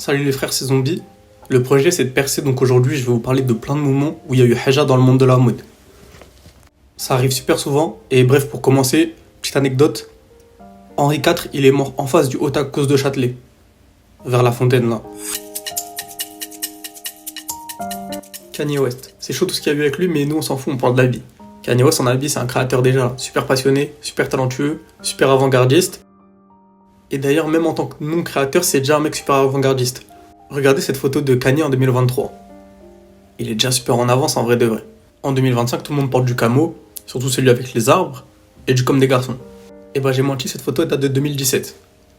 Salut les frères, c'est Zombie. Le projet c'est de percer, donc aujourd'hui je vais vous parler de plein de moments où il y a eu Haja dans le monde de la mode. Ça arrive super souvent, et bref, pour commencer, petite anecdote. Henri IV, il est mort en face du haut cause de Châtelet, vers la fontaine là. Kanye West, c'est chaud tout ce qu'il y a eu avec lui, mais nous on s'en fout, on parle de la vie. Kanye West en habit, c'est un créateur déjà, super passionné, super talentueux, super avant-gardiste. Et d'ailleurs, même en tant que non-créateur, c'est déjà un mec super avant-gardiste. Regardez cette photo de Kanye en 2023. Il est déjà super en avance en vrai de vrai. En 2025, tout le monde porte du camo, surtout celui avec les arbres, et du comme des garçons. Et bah j'ai menti, cette photo date de 2017.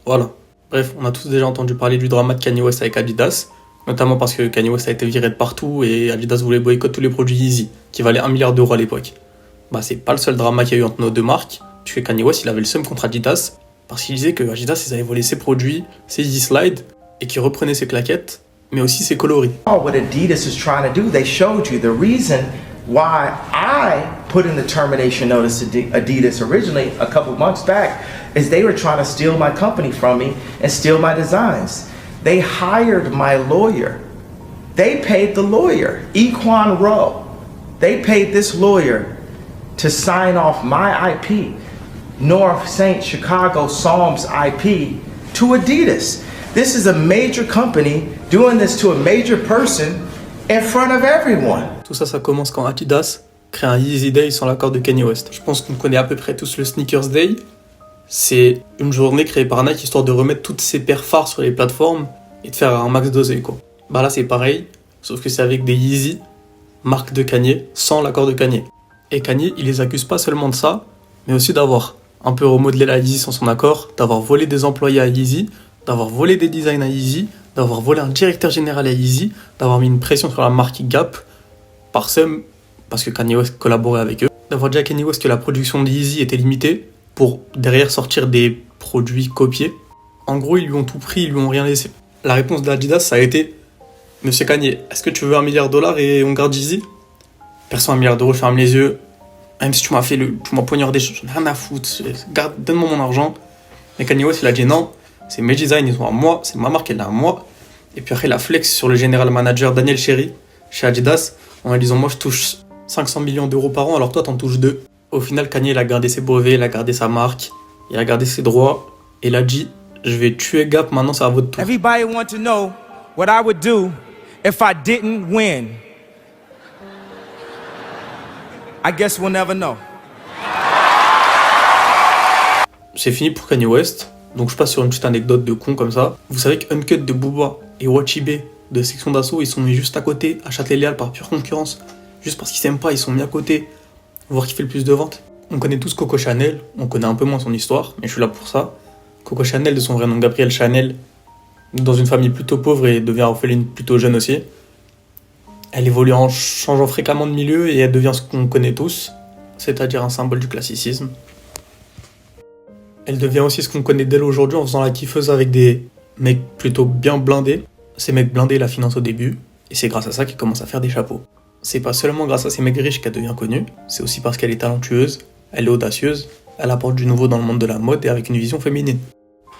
Voilà. Bref, on a tous déjà entendu parler du drama de Kanye West avec Adidas, notamment parce que Kanye West a été viré de partout et Adidas voulait boycotter tous les produits Yeezy, qui valaient 1 milliard d'euros à l'époque. Bah c'est pas le seul drama qu'il y a eu entre nos deux marques, puisque Kanye West il avait le seum contre Adidas, parce qu'il disait que Adidas ils avaient volé ses produits, ses Yeezy Slide, et qu'ils reprenaient ses claquettes, mais aussi ses coloris. What Adidas is trying to do, they showed you the reason why I put in the termination notice to Adidas originally a couple months back is they were trying to steal my company from me and steal my designs. They hired my lawyer. They paid the lawyer, Equan Rowe. They paid this lawyer to sign off my IP, North St. Chicago Psalms IP, to Adidas. This is a major company doing this to a major person in front of everyone. Tout ça, ça commence quand Adidas crée un Yeezy Day sans l'accord de Kanye West. Je pense qu'on connaît à peu près tous le Sneakers Day. C'est une journée créée par Nike histoire de remettre toutes ses paires phares sur les plateformes et de faire un max d'oseille quoi. Bah là c'est pareil, sauf que c'est avec des Yeezy, marque de Kanye, sans l'accord de Kanye. Et Kanye, il les accuse pas seulement de ça, mais aussi d'avoir un peu remodelé la Yeezy sans son accord, d'avoir volé des employés à Yeezy, d'avoir volé des designs à Yeezy, d'avoir volé un directeur général à Yeezy, d'avoir mis une pression sur la marque Gap, par somme, parce que Kanye West collaborait avec eux, d'avoir dit à Kanye West que la production de Yeezy était limitée, pour derrière sortir des produits copiés. En gros, ils lui ont tout pris, ils lui ont rien laissé. La réponse d'Adidas, ça a été « Monsieur Kanye, est-ce que tu veux $1 milliard et on garde Yeezy ?» Perçois $1 milliard, je ferme les yeux. Même si tu m'as poignardé, j'en ai rien à foutre. Donne-moi mon argent. Mais Kanye West, il a dit non, c'est mes designs, ils sont à moi, c'est ma marque, elle est à moi. Et puis après, il a flex sur le general manager Daniel Cherry, chez Adidas, en lui disant moi je touche 500 millions d'euros par an, alors toi t'en touches 2. Au final, Kanye, il a gardé ses brevets, il a gardé sa marque, il a gardé ses droits, et il a dit je vais tuer Gap, maintenant c'est à votre tour. Everybody want to know what I would do if I didn't win. I guess we'll never know. C'est fini pour Kanye West, donc je passe sur une petite anecdote de con comme ça. Vous savez que Uncut de Booba et Watchibé de Section d'Assaut, ils sont mis juste à côté, à Châtelet-Léal par pure concurrence. Juste parce qu'ils s'aiment pas, ils sont mis à côté, voir qui fait le plus de ventes. On connaît tous Coco Chanel, on connaît un peu moins son histoire, mais je suis là pour ça. Coco Chanel, de son vrai nom Gabrielle Chanel, dans une famille plutôt pauvre et devient orpheline plutôt jeune aussi. Elle évolue en changeant fréquemment de milieu et elle devient ce qu'on connaît tous, c'est-à-dire un symbole du classicisme. Elle devient aussi ce qu'on connaît d'elle aujourd'hui en faisant la kiffeuse avec des mecs plutôt bien blindés. Ces mecs blindés la financent au début, et c'est grâce à ça qu'elle commence à faire des chapeaux. C'est pas seulement grâce à ces mecs riches qu'elle devient connue, c'est aussi parce qu'elle est talentueuse, elle est audacieuse, elle apporte du nouveau dans le monde de la mode et avec une vision féminine.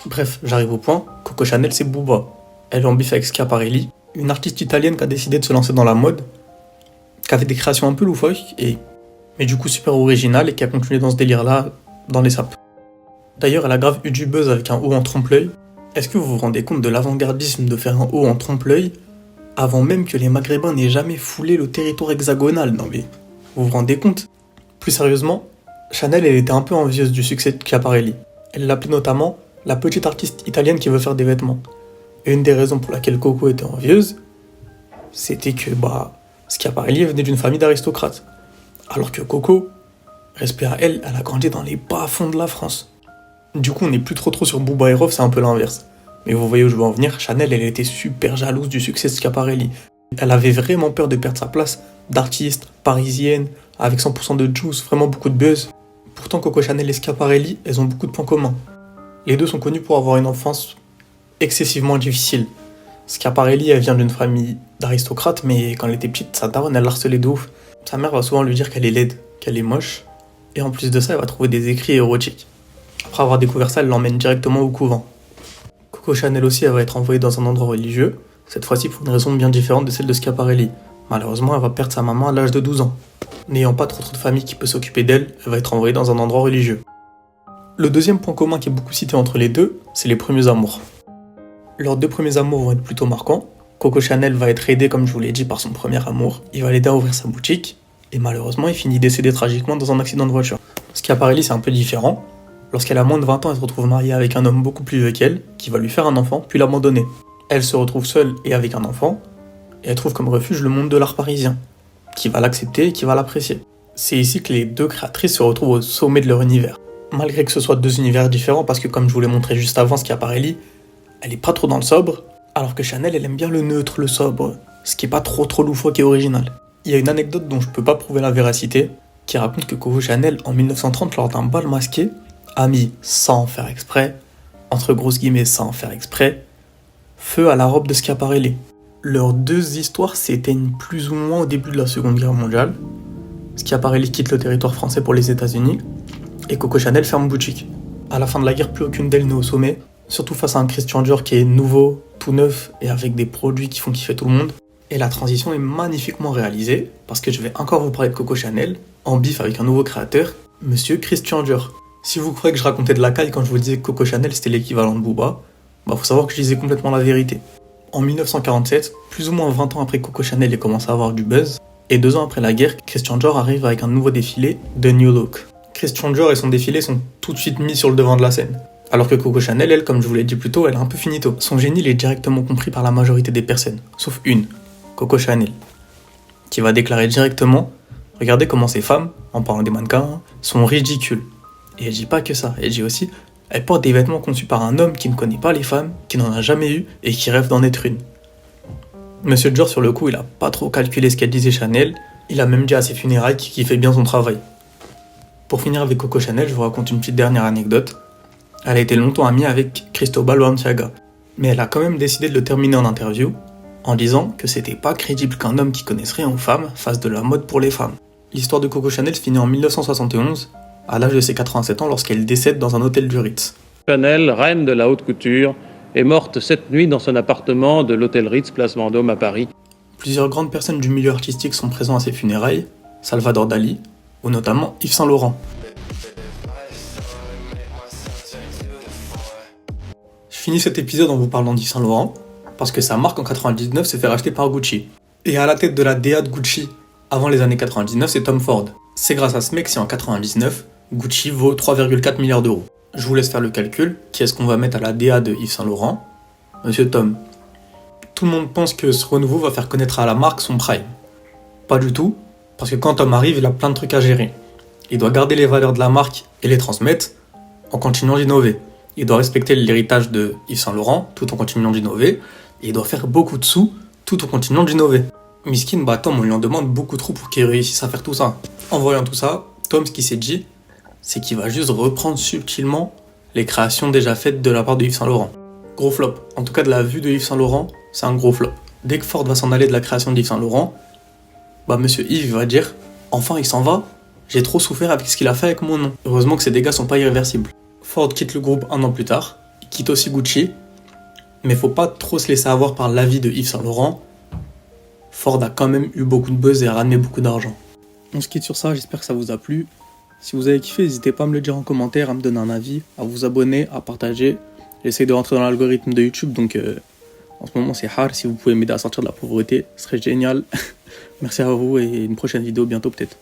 Bref, j'arrive au point, Coco Chanel c'est Booba. Elle est en bif avec Schiaparelli, une artiste italienne qui a décidé de se lancer dans la mode, qui a fait des créations un peu loufoques, mais du coup super originales et qui a continué dans ce délire-là, dans les sapes. D'ailleurs, elle a grave eu du buzz avec un haut en trompe-l'œil. Est-ce que vous vous rendez compte de l'avant-gardisme de faire un haut en trompe-l'œil avant même que les Maghrébins n'aient jamais foulé le territoire hexagonal? Non mais, vous vous rendez compte? Plus sérieusement, Chanel, elle était un peu envieuse du succès de Schiaparelli. Elle l'appelait notamment la petite artiste italienne qui veut faire des vêtements. Et une des raisons pour laquelle Coco était envieuse, c'était que Schiaparelli venait d'une famille d'aristocrates. Alors que Coco, respect à elle, elle a grandi dans les bas-fonds de la France. Du coup, on n'est plus trop sur Booba et Rof, c'est un peu l'inverse. Mais vous voyez où je veux en venir, Chanel, elle était super jalouse du succès de Schiaparelli. Elle avait vraiment peur de perdre sa place d'artiste parisienne, avec 100% de juice, vraiment beaucoup de buzz. Pourtant, Coco Chanel et Schiaparelli, elles ont beaucoup de points communs. Les deux sont connus pour avoir une enfance excessivement difficile. Schiaparelli, elle vient d'une famille d'aristocrates, mais quand elle était petite, sa daronne, elle l'harcelait de ouf. Sa mère va souvent lui dire qu'elle est laide, qu'elle est moche, et en plus de ça, elle va trouver des écrits érotiques. Après avoir découvert ça, elle l'emmène directement au couvent. Coco Chanel aussi, elle va être envoyée dans un endroit religieux, cette fois-ci pour une raison bien différente de celle de Schiaparelli. Malheureusement, elle va perdre sa maman à l'âge de 12 ans. N'ayant pas trop de famille qui peut s'occuper d'elle, elle va être envoyée dans un endroit religieux. Le deuxième point commun qui est beaucoup cité entre les deux, c'est les premiers amours. Leurs deux premiers amours vont être plutôt marquants. Coco Chanel va être aidé, comme je vous l'ai dit, par son premier amour. Il va l'aider à ouvrir sa boutique, et malheureusement, il finit décédé tragiquement dans un accident de voiture. Schiaparelli, c'est un peu différent. Lorsqu'elle a moins de 20 ans, elle se retrouve mariée avec un homme beaucoup plus vieux qu'elle, qui va lui faire un enfant, puis l'abandonner. Elle se retrouve seule et avec un enfant, et elle trouve comme refuge le monde de l'art parisien, qui va l'accepter et qui va l'apprécier. C'est ici que les deux créatrices se retrouvent au sommet de leur univers. Malgré que ce soit deux univers différents, parce que comme je vous l'ai montré juste avant, Schiaparelli, elle est pas trop dans le sobre, alors que Chanel, elle aime bien le neutre, le sobre, ce qui est pas trop loufoque et original. Il y a une anecdote dont je peux pas prouver la véracité, qui raconte que Coco Chanel, en 1930, lors d'un bal masqué, a mis, sans faire exprès, entre grosses guillemets sans faire exprès, feu à la robe de Schiaparelli. Leurs deux histoires s'éteignent plus ou moins au début de la Seconde Guerre mondiale. Schiaparelli quitte le territoire français pour les États-Unis, et Coco Chanel ferme boutique. À la fin de la guerre, plus aucune d'elles n'est au sommet, surtout face à un Christian Dior qui est nouveau, tout neuf, et avec des produits qui font kiffer tout le monde. Et la transition est magnifiquement réalisée, parce que je vais encore vous parler de Coco Chanel, en bif avec un nouveau créateur, Monsieur Christian Dior. Si vous croyez que je racontais de la caille quand je vous disais que Coco Chanel c'était l'équivalent de Booba, bah faut savoir que je disais complètement la vérité. En 1947, plus ou moins 20 ans après que Coco Chanel ait commencé à avoir du buzz, et 2 ans après la guerre, Christian Dior arrive avec un nouveau défilé, The New Look. Christian Dior et son défilé sont tout de suite mis sur le devant de la scène. Alors que Coco Chanel, elle, comme je vous l'ai dit plus tôt, elle est un peu finito. Son génie il est directement compris par la majorité des personnes, sauf une, Coco Chanel, qui va déclarer directement « Regardez comment ces femmes, en parlant des mannequins, sont ridicules ». Et elle dit pas que ça, elle dit aussi « Elle porte des vêtements conçus par un homme qui ne connaît pas les femmes, qui n'en a jamais eu et qui rêve d'en être une ». Monsieur Dior, sur le coup, il a pas trop calculé ce qu'elle disait Chanel, il a même dit à ses funérailles qu'il fait bien son travail. Pour finir avec Coco Chanel, je vous raconte une petite dernière anecdote. Elle a été longtemps amie avec Cristobal Balenciaga, mais elle a quand même décidé de le terminer en interview, en disant que c'était pas crédible qu'un homme qui connaisse rien aux femmes fasse de la mode pour les femmes. L'histoire de Coco Chanel se finit en 1971, à l'âge de ses 87 ans, lorsqu'elle décède dans un hôtel du Ritz. Chanel, reine de la haute couture, est morte cette nuit dans son appartement de l'hôtel Ritz, place Vendôme à Paris. Plusieurs grandes personnes du milieu artistique sont présentes à ses funérailles, Salvador Dali, ou notamment Yves Saint Laurent. Je finis cet épisode en vous parlant d'Yves Saint Laurent, parce que sa marque en 99 s'est fait racheter par Gucci. Et à la tête de la DA de Gucci, avant les années 99, c'est Tom Ford. C'est grâce à ce mec si en 99, Gucci vaut 3,4 milliards d'euros. Je vous laisse faire le calcul, qui est-ce qu'on va mettre à la DA de Yves Saint Laurent ? Monsieur Tom. Tout le monde pense que ce renouveau va faire connaître à la marque son prime. Pas du tout, parce que quand Tom arrive, il a plein de trucs à gérer. Il doit garder les valeurs de la marque et les transmettre en continuant d'innover. Il doit respecter l'héritage de Yves Saint Laurent tout en continuant d'innover, et il doit faire beaucoup de sous tout en continuant d'innover. Miskin, Tom, on lui en demande beaucoup trop pour qu'il réussisse à faire tout ça. En voyant tout ça, Tom, ce qu'il s'est dit, c'est qu'il va juste reprendre subtilement les créations déjà faites de la part de Yves Saint Laurent. Gros flop. En tout cas, de la vue de Yves Saint Laurent, c'est un gros flop. Dès que Ford va s'en aller de la création d'Yves Saint Laurent, monsieur Yves va dire « Enfin, il s'en va, j'ai trop souffert avec ce qu'il a fait avec mon nom. » Heureusement que ces dégâts sont pas irréversibles. Ford quitte le groupe 1 an plus tard, il quitte aussi Gucci, mais faut pas trop se laisser avoir par l'avis de Yves Saint Laurent. Ford a quand même eu beaucoup de buzz et a ramené beaucoup d'argent. On se quitte sur ça, j'espère que ça vous a plu. Si vous avez kiffé, n'hésitez pas à me le dire en commentaire, à me donner un avis, à vous abonner, à partager. J'essaie de rentrer dans l'algorithme de YouTube, donc en ce moment c'est hard. Si vous pouvez m'aider à sortir de la pauvreté, ce serait génial. Merci à vous et une prochaine vidéo bientôt peut-être.